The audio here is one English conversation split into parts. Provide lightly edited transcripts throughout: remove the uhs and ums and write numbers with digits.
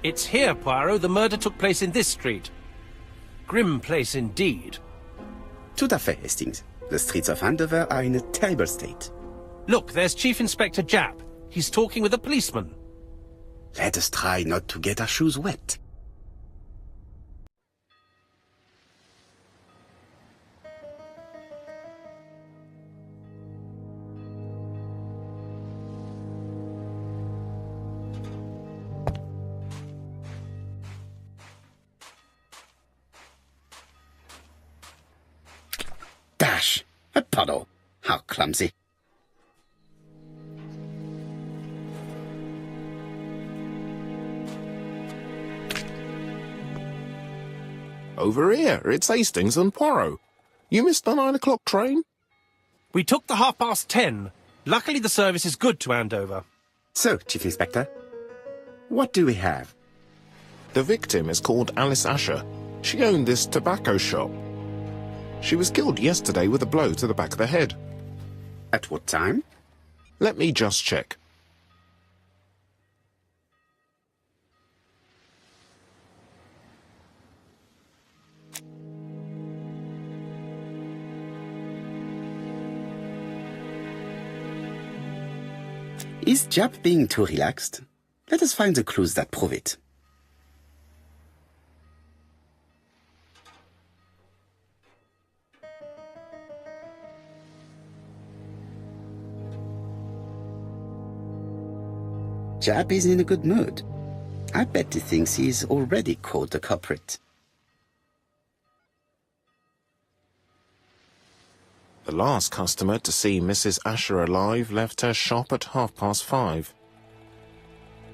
It's here, Poirot. The murder took place in this street. Grim place indeed. Tout à fait, Hastings. The streets of Andover are in a terrible state. Look, there's Chief Inspector Japp. He's talking with a policeman. Let us try not to get our shoes wet. Dash! A puddle. How clumsy. Over here, it's Hastings and Poirot. You missed the 9 o'clock train? We took the 10:30. Luckily, the service is good to Andover. So, Chief Inspector, what do we have? The victim is called Alice Asher. She owned this tobacco shop. She was killed yesterday with a blow to the back of the head. At what time? Let me just check. Is Japp being too relaxed? Let us find the clues that prove it. Japp is in a good mood. I bet he thinks he's already caught the culprit. The last customer to see Mrs. Asher alive left her shop at 5:30.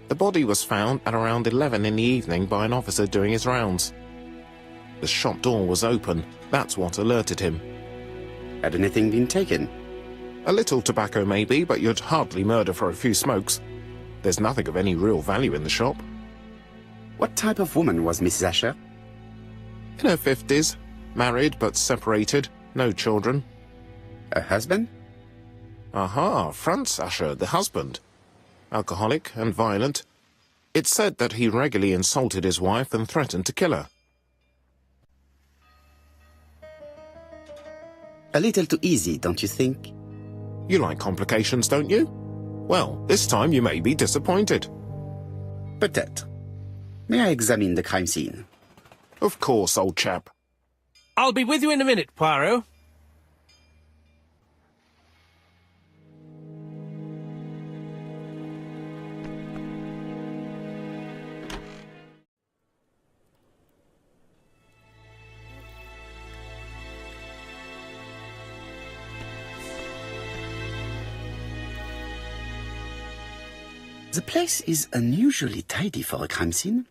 The body was found at around 11 in the evening by an officer doing his rounds. The shop door was open. That's what alerted him. Had anything been taken? A little tobacco maybe, but you'd hardly murder for a few smokes. There's nothing of any real value in the shop. What type of woman was Mrs. Asher? In her 50s, married but separated, no children. A husband? Aha, Franz Asher, the husband. Alcoholic and violent. It's said that he regularly insulted his wife and threatened to kill her. A little too easy, don't you think? You like complications, don't you? Well, this time you may be disappointed. Peut-être. May I examine the crime scene? Of course, old chap. I'll be with you in a minute, Poirot. The place is unusually tidy for a crime scene.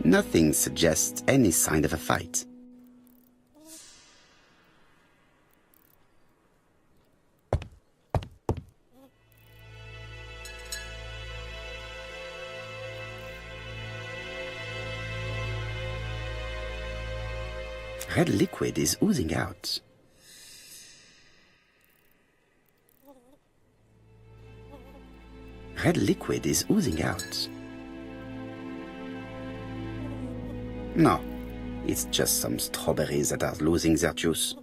Nothing suggests any sign of a fight. Red liquid is oozing out. Red liquid is oozing out. No, it's just some strawberries that are losing their juice.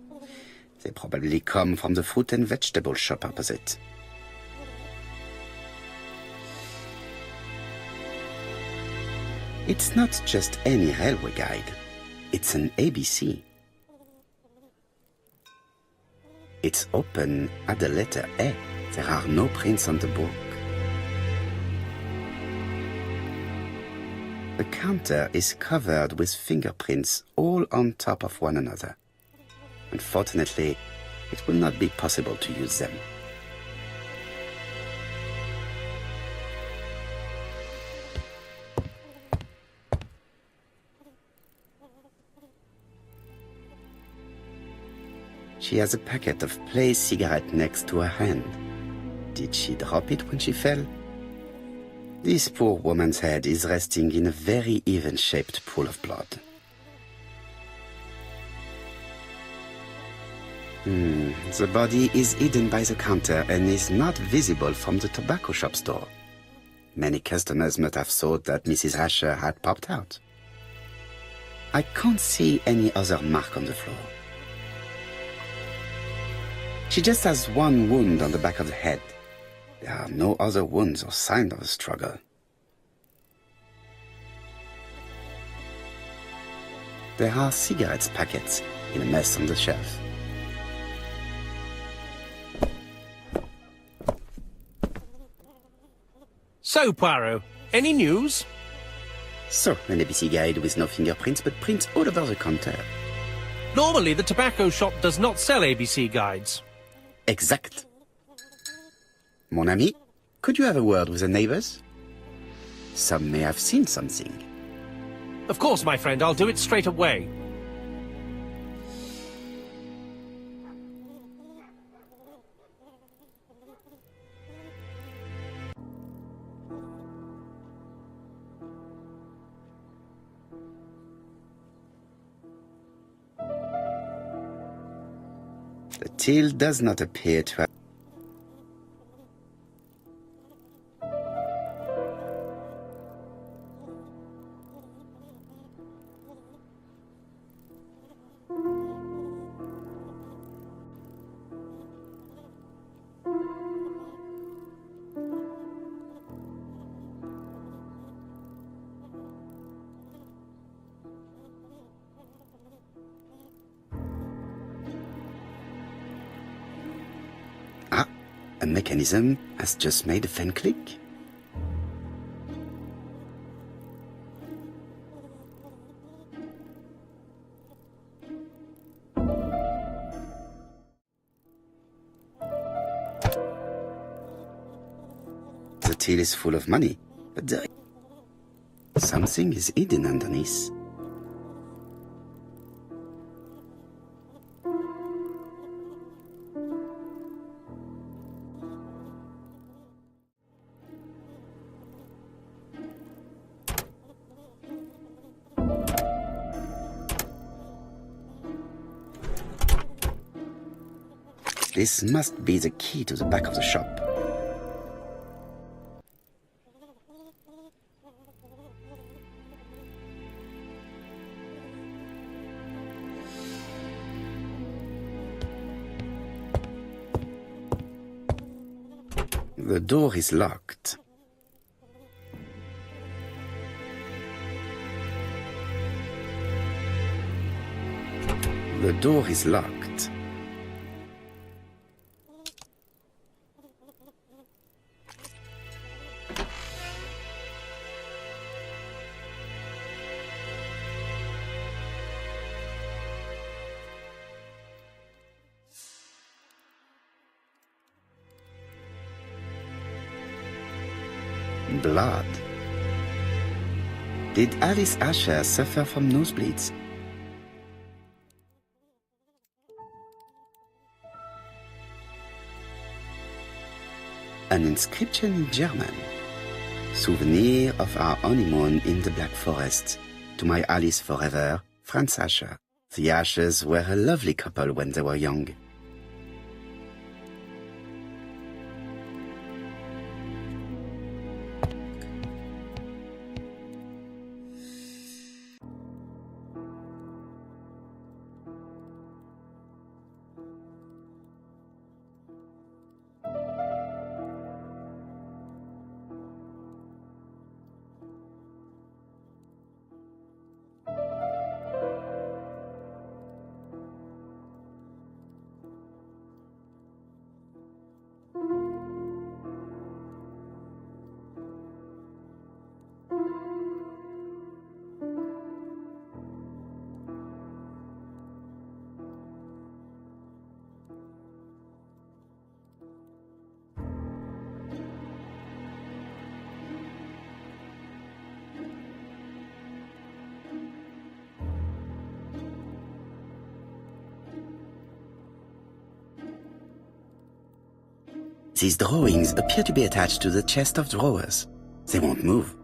They probably come from the fruit and vegetable shop opposite. It's not just any railway guide. It's an ABC. It's open at the letter A. There are no prints on the book. The counter is covered with fingerprints all on top of one another. Unfortunately, it will not be possible to use them. She has a packet of Play cigarette next to her hand. Did she drop it when she fell? This poor woman's head is resting in a very even-shaped pool of blood. The body is hidden by the counter and is not visible from the tobacco shop store. Many customers must have thought that Mrs. Asher had popped out. I can't see any other mark on the floor. She just has one wound on the back of the head. There are no other wounds or signs of a struggle. There are cigarette packets in a mess on the shelf. So, Poirot, any news? So, an ABC guide with no fingerprints but prints all over the counter. Normally, the tobacco shop does not sell ABC guides. Exact. Mon ami, could you have a word with the neighbors? Some may have seen something. Of course, my friend, I'll do it straight away. The till does not appear to have... A mechanism has just made a fan click. The till is full of money, but something is hidden underneath. This must be the key to the back of the shop. The door is locked. The door is locked. Blood. Did Alice Asher suffer from nosebleeds? An inscription in German. Souvenir of our honeymoon in the Black Forest. To my Alice forever, Franz Asher. The Ashers were a lovely couple when they were young. These drawings appear to be attached to the chest of drawers. They won't move.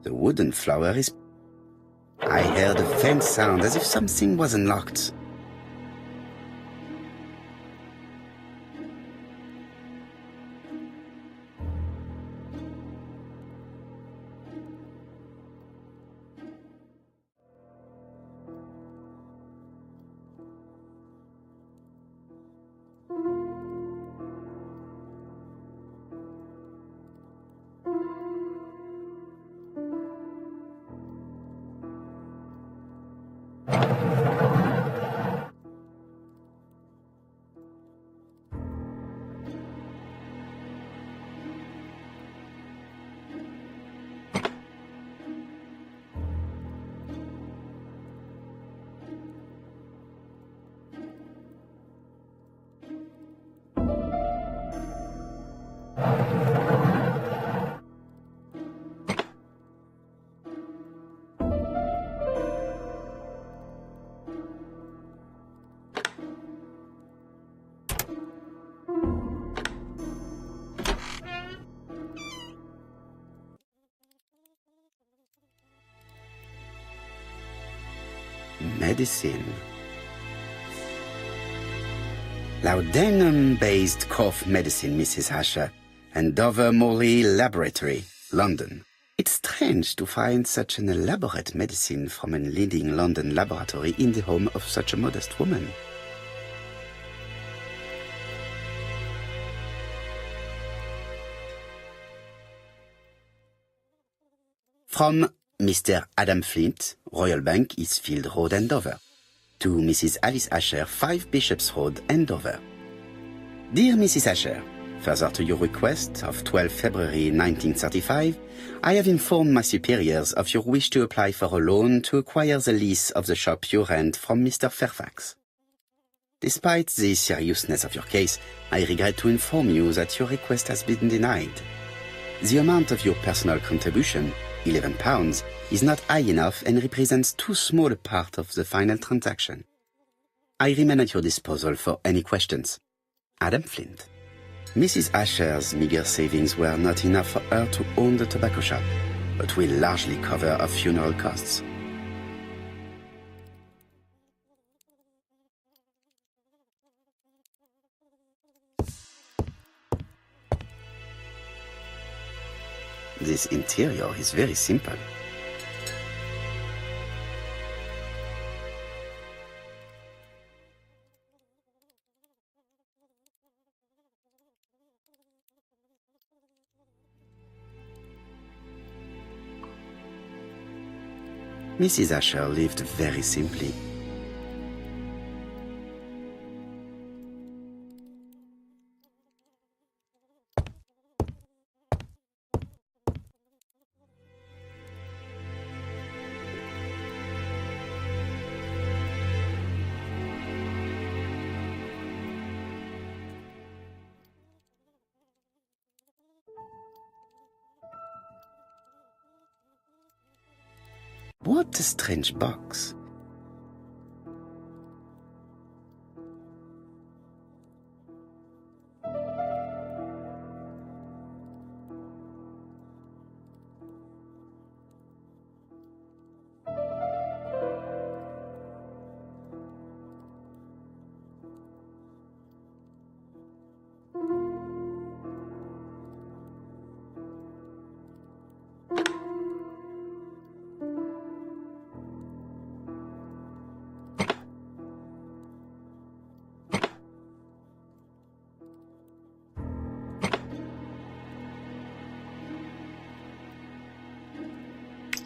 The wooden flower is... I heard a faint sound as if something was unlocked. Medicine. Laudanum-based cough medicine, Mrs. Asher, and Dover Morley Laboratory, London. It's strange to find such an elaborate medicine from a leading London laboratory in the home of such a modest woman. From Mr. Adam Flint, Royal Bank, Eastfield Road, Andover. To Mrs. Alice Asher, 5 Bishops Road, Andover. Dear Mrs. Asher, further to your request of 12 February 1935, I have informed my superiors of your wish to apply for a loan to acquire the lease of the shop you rent from Mr. Fairfax. Despite the seriousness of your case, I regret to inform you that your request has been denied. The amount of your personal contribution, £11, is not high enough and represents too small a part of the final transaction. I remain at your disposal for any questions. Adam Flint. Mrs. Asher's meager savings were not enough for her to own the tobacco shop, but will largely cover her funeral costs. This interior is very simple. Mrs. Asher lived very simply. What a strange box.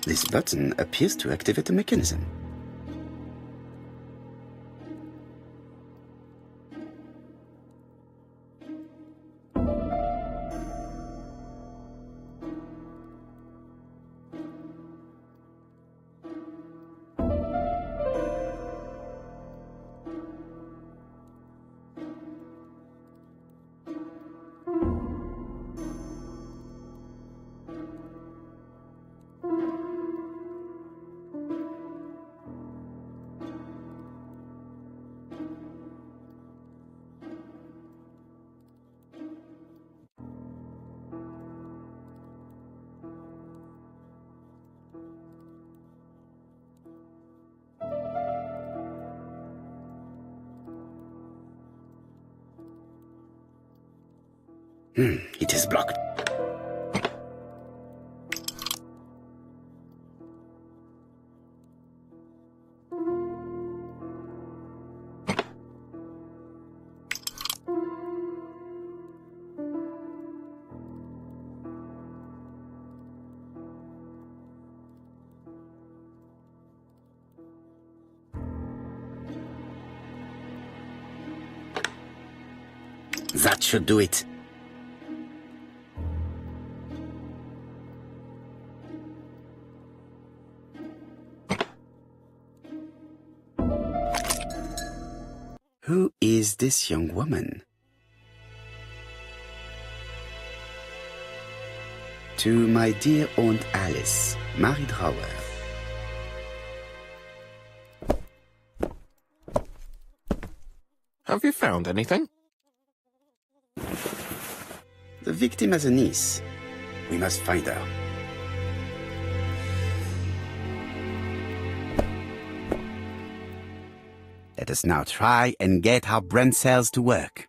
This button appears to activate the mechanism. It is blocked. That should do it. Who is this young woman? To my dear Aunt Alice, Mary Drawer. Have you found anything? The victim has a niece. We must find her. Let us now try and get our brain cells to work.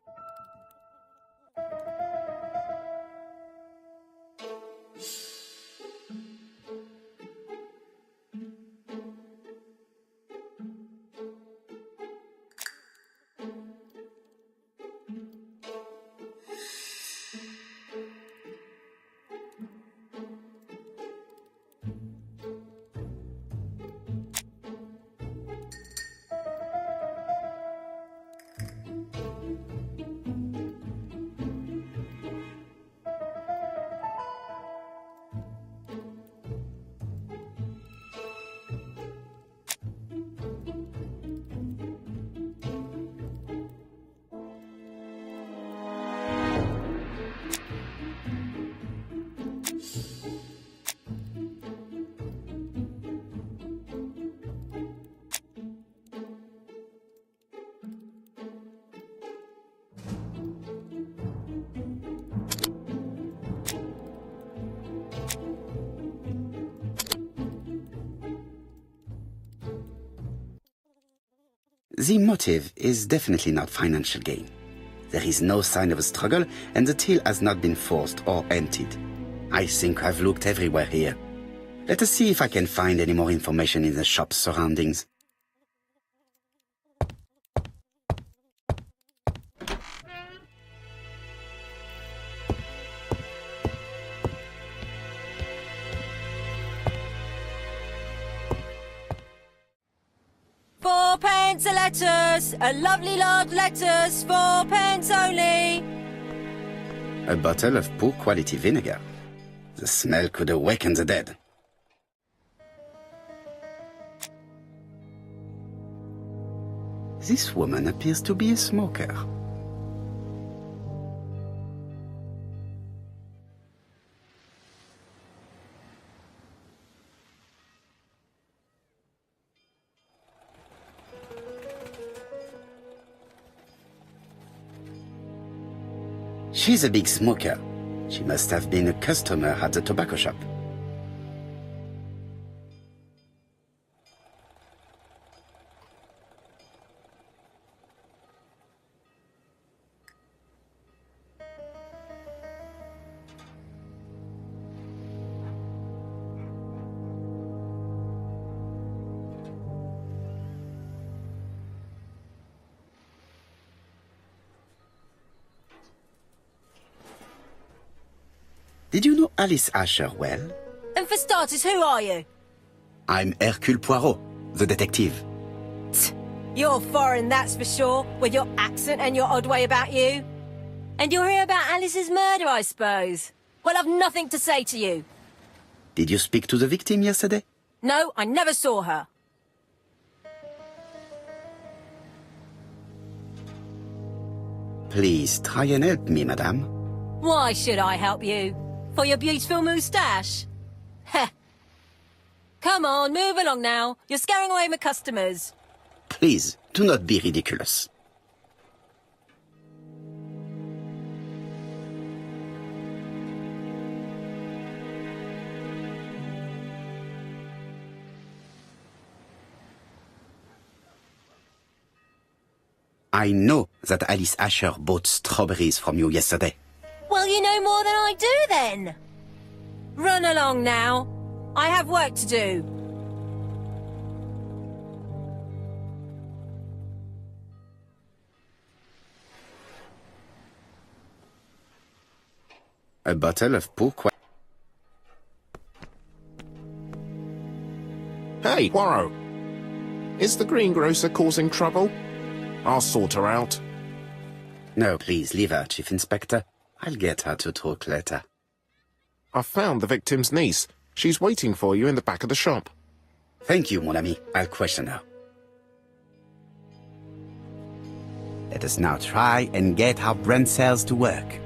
The motive is definitely not financial gain. There is no sign of a struggle, and the till has not been forced or emptied. I think I've looked everywhere here. Let us see if I can find any more information in the shop's surroundings. £4 a lettuce, a lovely large lettuce, £4 only. A bottle of poor quality vinegar. The smell could awaken the dead. This woman appears to be a smoker. She's a big smoker. She must have been a customer at the tobacco shop. Did you know Alice Asher well? And for starters, who are you? I'm Hercule Poirot, the detective. You're foreign, that's for sure, with your accent and your odd way about you. And you're here about Alice's murder, I suppose. Well, I've nothing to say to you. Did you speak to the victim yesterday? No, I never saw her. Please try and help me, madame. Why should I help you? For your beautiful moustache? Heh. Come on, move along now. You're scaring away my customers. Please, do not be ridiculous. I know that Alice Asher bought strawberries from you yesterday. Well, you know more than I do then. Run along now. I have work to do. A bottle of pourquoi. Hey, Poirot! Is the greengrocer causing trouble? I'll sort her out. No, please, leave her, Chief Inspector. I'll get her to talk later. I found the victim's niece. She's waiting for you in the back of the shop. Thank you, mon ami. I'll question her. Let us now try and get our brain cells to work.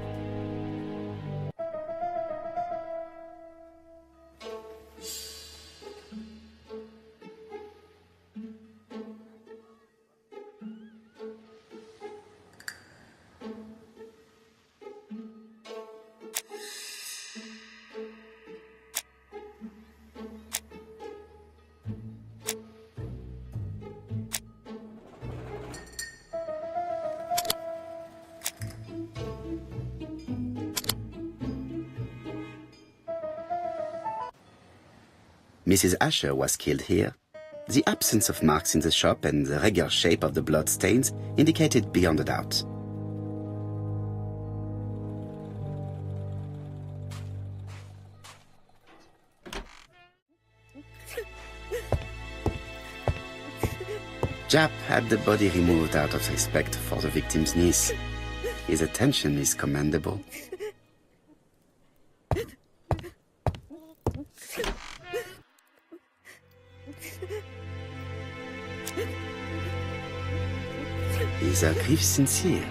Mrs. Asher was killed here. The absence of marks in the shop and the regular shape of the blood stains indicated beyond a doubt. Jap had the body removed out of respect for the victim's niece. His attention is commendable. Is her grief sincere?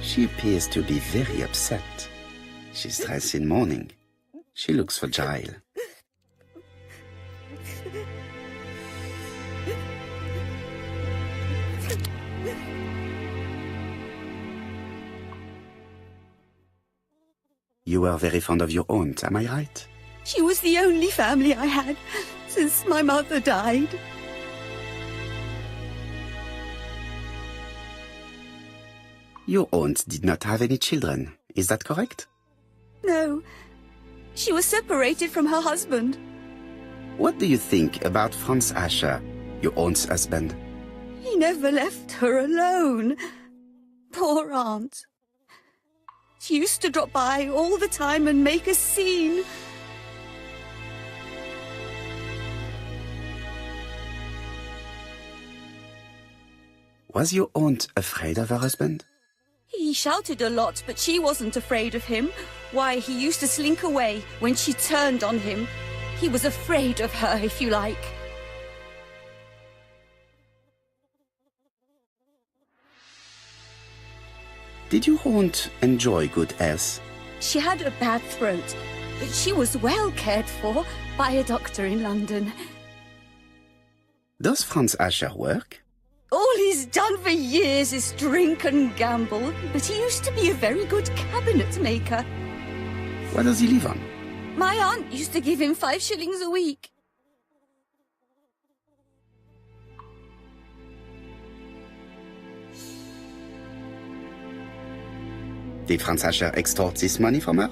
She appears to be very upset. She's dressed in mourning. She looks fragile. You were very fond of your aunt, am I right? She was the only family I had since my mother died. Your aunt did not have any children, is that correct? No, she was separated from her husband. What do you think about Franz Asher, your aunt's husband? He never left her alone. Poor aunt. She used to drop by all the time and make a scene. Was your aunt afraid of her husband? He shouted a lot, but she wasn't afraid of him. Why, he used to slink away when she turned on him. He was afraid of her, if you like. Did your aunt enjoy good health? She had a bad throat, but she was well cared for by a doctor in London. Does Franz Asher work? All he's done for years is drink and gamble, but he used to be a very good cabinet maker. What does he live on? My aunt used to give him 5 shillings a week. Did Franz Asher extort this money from her?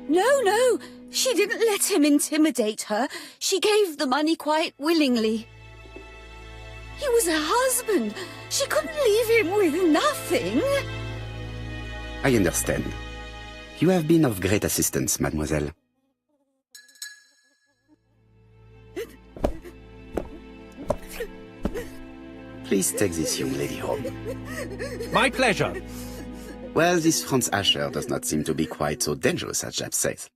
No, she didn't let him intimidate her. She gave the money quite willingly. He was her husband. She couldn't leave him with nothing. I understand. You have been of great assistance, mademoiselle. Please take this young lady home. My pleasure. Well, this Franz Asher does not seem to be quite so dangerous as Jap says.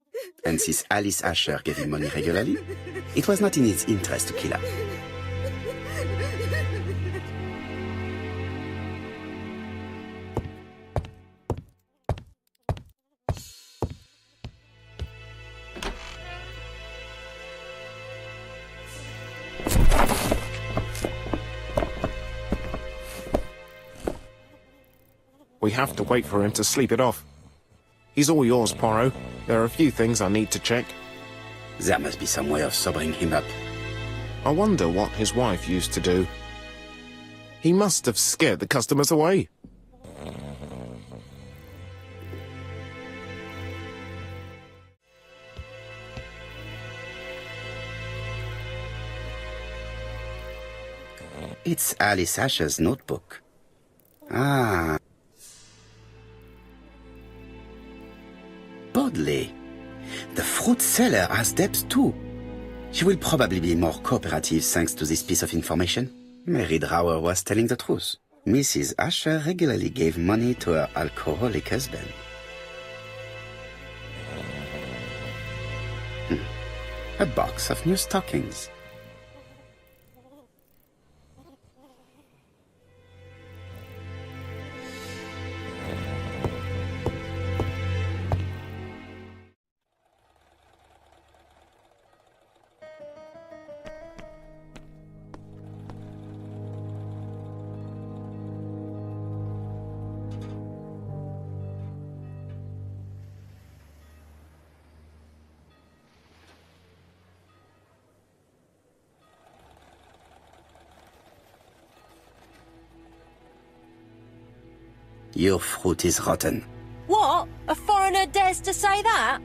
And since Alice Asher gave him money regularly, it was not in his interest to kill her. We have to wait for him to sleep it off. He's all yours, Poirot. There are a few things I need to check. There must be some way of sobering him up. I wonder what his wife used to do. He must have scared the customers away. It's Alice Asher's notebook. Ah. Bodley. The fruit seller has debts too. She will probably be more cooperative thanks to this piece of information. Mary Drower was telling the truth. Mrs. Asher regularly gave money to her alcoholic husband. A box of new stockings. Your fruit is rotten. What? A foreigner dares to say that?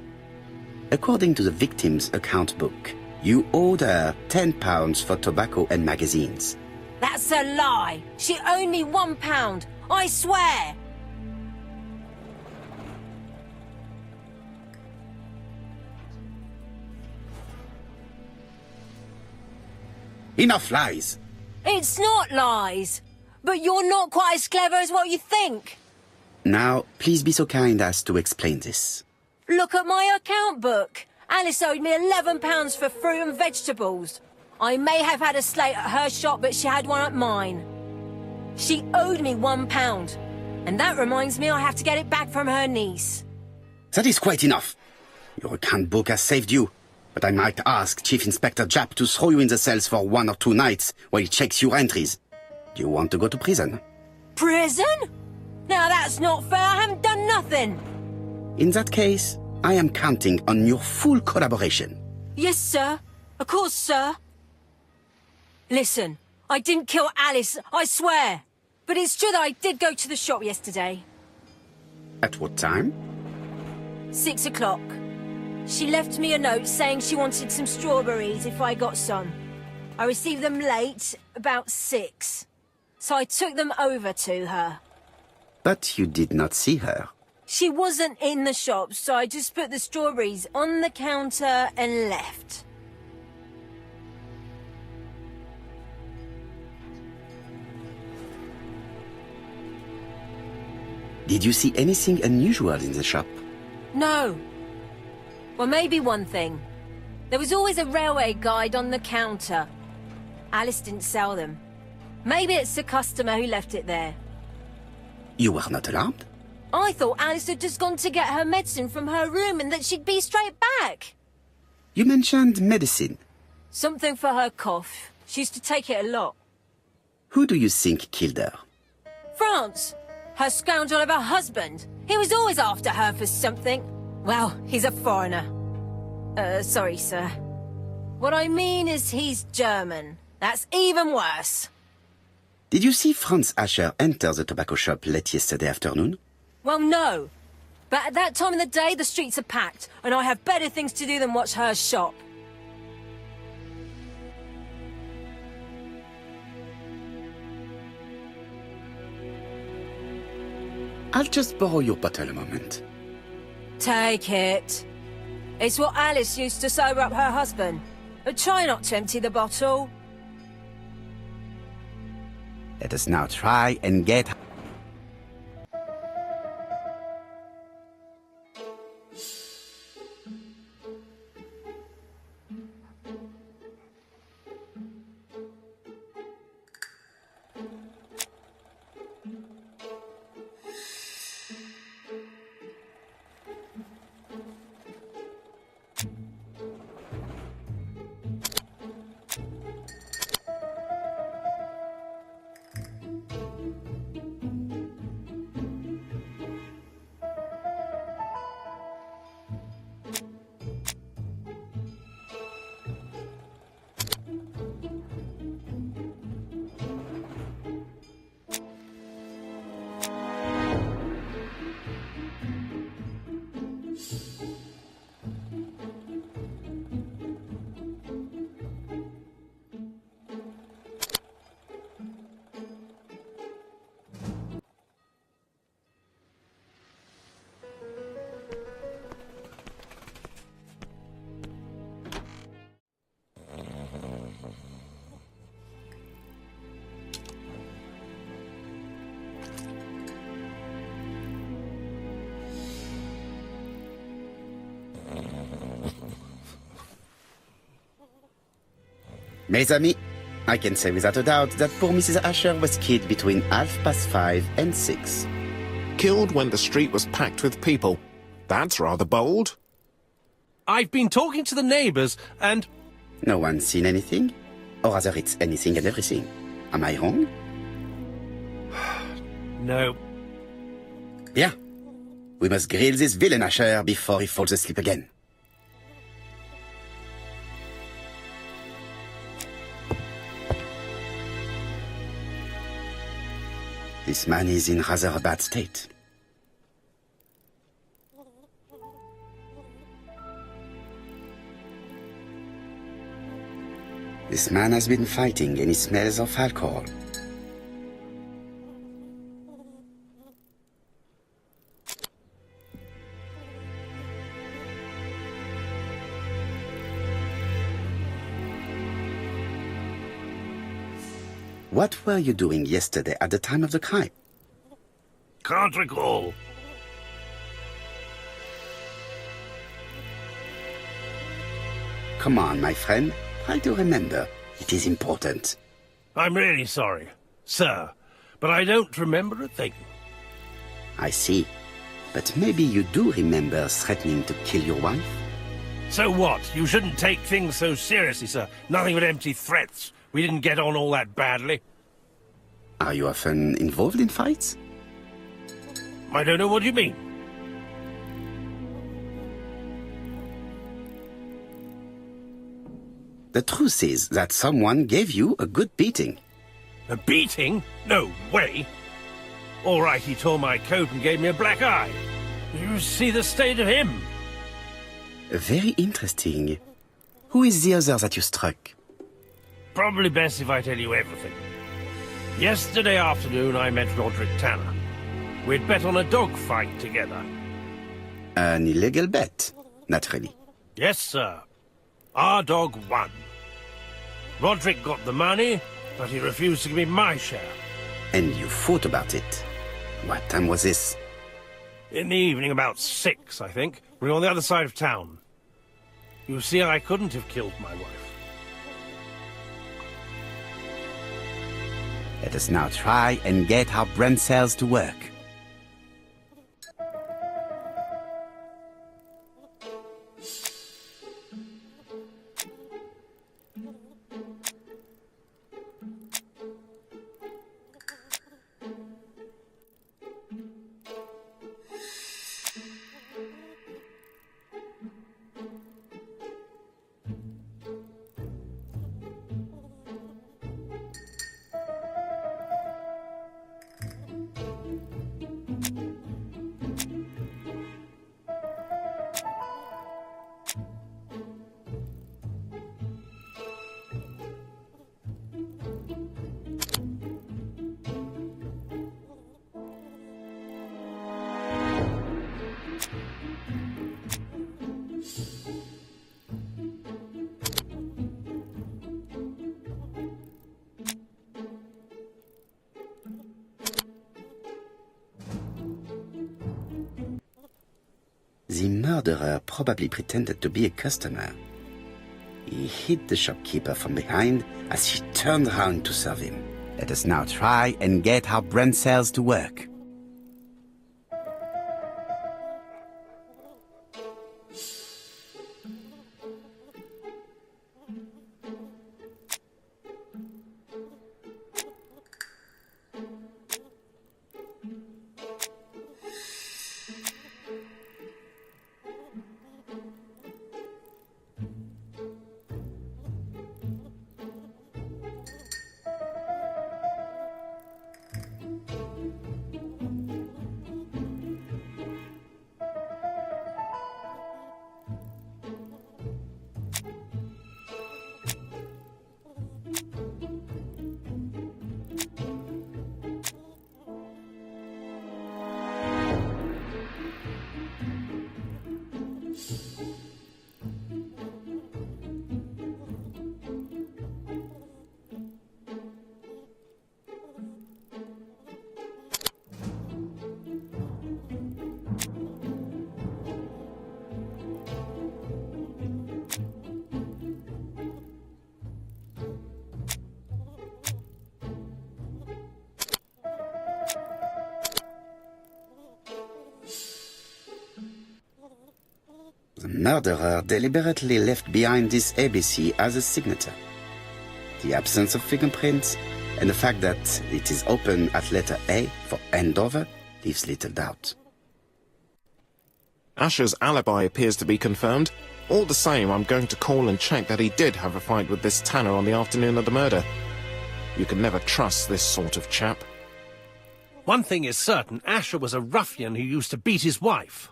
According to the victim's account book, you owed her £10 for tobacco and magazines. That's a lie. She owed me £1. I swear. Enough lies! It's not lies. But you're not quite as clever as what you think. Now, please be so kind as to explain this. Look at my account book. Alice owed me £11 for fruit and vegetables. I may have had a slate at her shop, but she had one at mine. She owed me £1. And that reminds me I have to get it back from her niece. That is quite enough. Your account book has saved you. But I might ask Chief Inspector Japp to throw you in the cells for 1 or 2 nights while he checks your entries. Do you want to go to prison? Prison? Now that's not fair. I haven't done nothing. In that case, I am counting on your full collaboration. Yes, sir. Of course, sir. Listen, I didn't kill Alice, I swear. But it's true that I did go to the shop yesterday. At what time? 6 o'clock. She left me a note saying she wanted some strawberries if I got some. I received them late, about 6. So I took them over to her. But you did not see her. She wasn't in the shop, so I just put the strawberries on the counter and left. Did you see anything unusual in the shop? No. Well, maybe one thing. There was always a railway guide on the counter. Alice didn't sell them. Maybe it's the customer who left it there. You were not alarmed? I thought Alice had just gone to get her medicine from her room and that she'd be straight back. You mentioned medicine. Something for her cough. She used to take it a lot. Who do you think killed her? France. Her scoundrel of a husband. He was always after her for something. Well, he's a foreigner. Sorry, sir. What I mean is he's German. That's even worse. Did you see Franz Asher enter the tobacco shop late yesterday afternoon? Well, no. But at that time of the day, the streets are packed, and I have better things to do than watch her shop. I'll just borrow your bottle a moment. Take it. It's what Alice used to sober up her husband. But try not to empty the bottle. Let us now try and get... Mes amis, I can say without a doubt that poor Mrs. Asher was killed between 5:30 and 6. Killed when the street was packed with people. That's rather bold. I've been talking to the neighbours, and... No one's seen anything? Or rather, it's anything and everything. Am I wrong? No. Yeah. We must grill this villain Asher before he falls asleep again. This man is in rather a bad state. This man has been fighting and he smells of alcohol. What were you doing yesterday at the time of the crime? Can't recall. Come on, my friend. Try to remember. It is important. I'm really sorry, sir, but I don't remember a thing. I see. But maybe you do remember threatening to kill your wife? So what? You shouldn't take things so seriously, sir. Nothing but empty threats. We didn't get on all that badly. Are you often involved in fights? I don't know what you mean. The truth is that someone gave you a good beating. A beating? No way. All right, he tore my coat and gave me a black eye. You see the state of him? Very interesting. Who is the other that you struck? Probably best if I tell you everything. Yesterday afternoon, I met Roderick Tanner. We'd bet on a dog fight together. An illegal bet, naturally. Yes, sir. Our dog won. Roderick got the money, but he refused to give me my share. And you fought about it. What time was this? In the evening, about 6, I think. We were on the other side of town. You see, I couldn't have killed my wife. Let us now try and get our brain cells to work. The murderer probably pretended to be a customer. He hit the shopkeeper from behind as she turned around to serve him. Let us now try and get our brain cells to work. murderer deliberately left behind this ABC as a signature. The absence of fingerprints and the fact that it is open at letter A for Andover leaves little doubt. Asher's alibi appears to be confirmed. All the same, I'm going to call and check that he did have a fight with this Tanner on the afternoon of the murder. You can never trust this sort of chap. One thing is certain, Asher was a ruffian who used to beat his wife.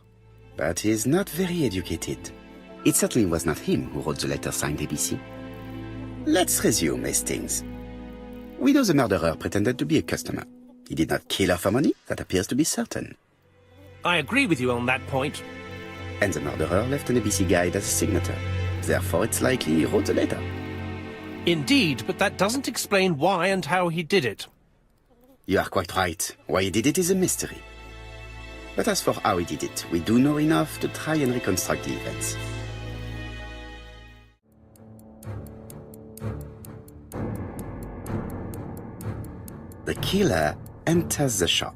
But he is not very educated. It certainly was not him who wrote the letter signed ABC. Let's resume, Hastings. We know the murderer pretended to be a customer. He did not kill her for money, that appears to be certain. I agree with you on that point. And the murderer left an ABC guide as a signature. Therefore, it's likely he wrote the letter. Indeed, but that doesn't explain why and how he did it. You are quite right. Why he did it is a mystery. But as for how he did it, we do know enough to try and reconstruct the events. The killer enters the shop.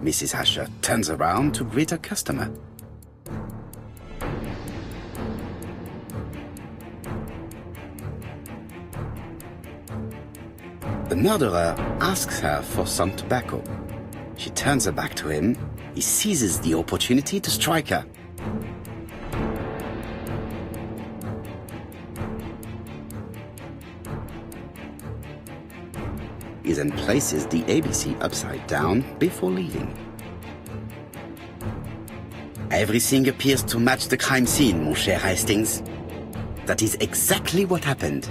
Mrs. Asher turns around to greet her customer. The murderer asks her for some tobacco. She turns her back to him. He seizes the opportunity to strike her. He then places the ABC upside down before leaving. Everything appears to match the crime scene, mon cher Hastings. That is exactly what happened.